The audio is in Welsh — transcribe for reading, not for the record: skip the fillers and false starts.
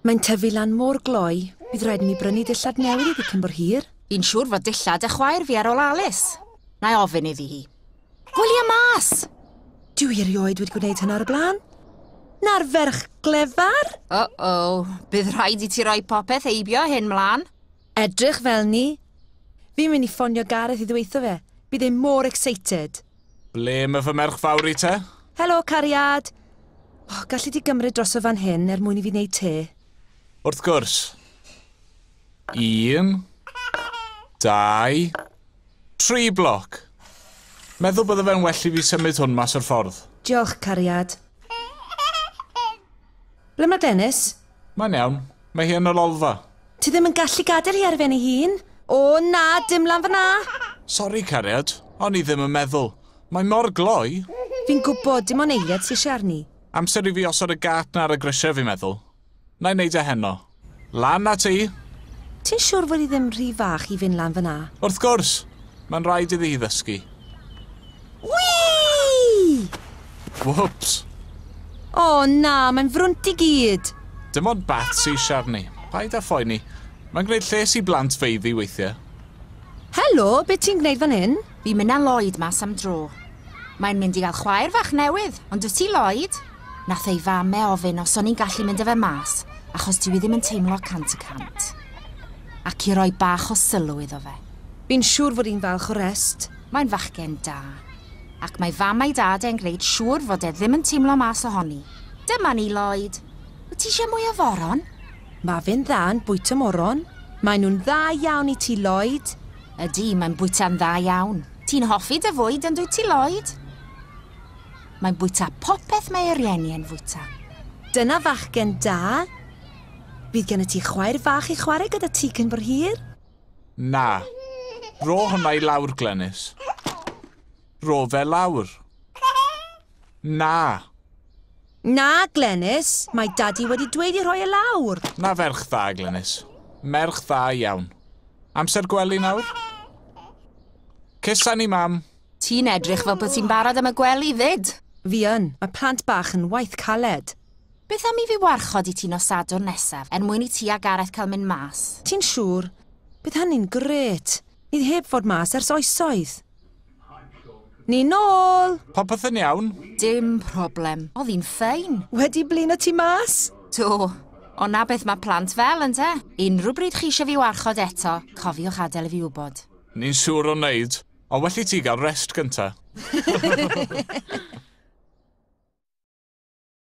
Mae'n tyfu lan mor gloi, bydd rhaid i mi brynu dillad newydd iddi cyn bor hir. Fi'n siŵr fod dillad y chwaer fi ar ôl Alice. Na i ofyn iddi hi. Gwylia mas! Dwi erioed wedi gwneud hynna ar y blaen. Na'r ferch glefar? Bydd rhaid i ti roi popeth eibio hyn mlaen. Edrych fel ni. Fi'n mynd i ffonio Gareth i ddweithio fe. Bydd e'n mor excited. Ble mae fy merch fawr i te? Helo, cariad. Gallu di gymryd dros o fan hyn mwyn i fi wneud te? Wrth gwrs. 1, 2, 3 bloc. Meddwl bydde fe'n well i fi symud hwn mas o'r ffordd. Diolch, cariad. Ble mae Glenis? Mae'n iawn. Mae hi yn y lolfa. Ti ddim yn gallu gadael hi ar ben ei hun? Na, dim lan fyna. Sori, cariad. O'n i ddim yn meddwl. Mae mor gloi. Fi'n gwybod dim ond eiliad sy'n siarni. Amser i fi osod y gat na ar y grisiau fi'n meddwl. Na i wneud e heno. Lan na ti. Ti'n siŵr fod i ddim rhy fach i fynd lan fyna? Wrth gwrs. Mae'n rhaid iddi hi ddysgu. Whee! Whoops. Na, mae'n frwnt i gyd. Dim ond bat sy'n siarni. Paid a phoeni. Mae'n gwneud lles i blant feiddi weithiau. Helo, beth ti'n gwneud fan hyn? Fi'n mynd â Lloyd mas am dro. Mae'n mynd i gael chwaer fach newydd, ond wyt ti Lloyd? Nath ei fame ofyn os o'n i'n gallu mynd â fe mas, achos dwi ddim yn teimlo 100%. Ac i roi bach o sylw iddo fe. Fi'n siŵr fod i'n falch o rest. Mae'n fachgen da. Ac mae fam a'i dad e'n gwneud siŵr fod e ddim yn teimlo mas ohoni. Dyma ni, Lloyd. Wyt ti eisiau mwy o foron? Mae fe'n dda yn bwyta moron. Mae nhw'n dda iawn i ti, Lloyd. Ydy, mae'n bwyta'n dda iawn. Ti'n hoffi dy fwyd yn dwyt ti, Lloyd? Mae'n bwyta popeth mae ei rieni yn fwyta. Dyna fachgen da. Bydd gen ti chwaer fach i chwarae gyda ti cyn bor hir? Na. Ro hwnna i lawr, Glenis. Ro fe lawr. Na. Na, Glenis. Mae dadi wedi dweud i roi e lawr. Na ferch dda, Glenis. Merch dda iawn. Amser gwely nawr? Cysa ni, mam. Ti'n edrych fel bod ti'n barod am y gwely fyd. Fi yn. Mae plant bach yn waith caled. Beth am i fi warchod i ti nos Sadwrn nesaf mwyn i ti a Gareth cael mynd mas? Ti'n siŵr? Bydd hynny'n gret. Ni heb fod mas ers oesoedd. Ni nôl! Popeth yn iawn? Dim problem. Oedd hi'n ffein. Wedi blino ti mas? Do. Ond na beth mae plant fel, ynte? Unrhyw bryd chi eisiau fi warchod eto, cofiwch adael i fi wybod. Ni'n siŵr o wneud, ond well i ti gael rest gynta.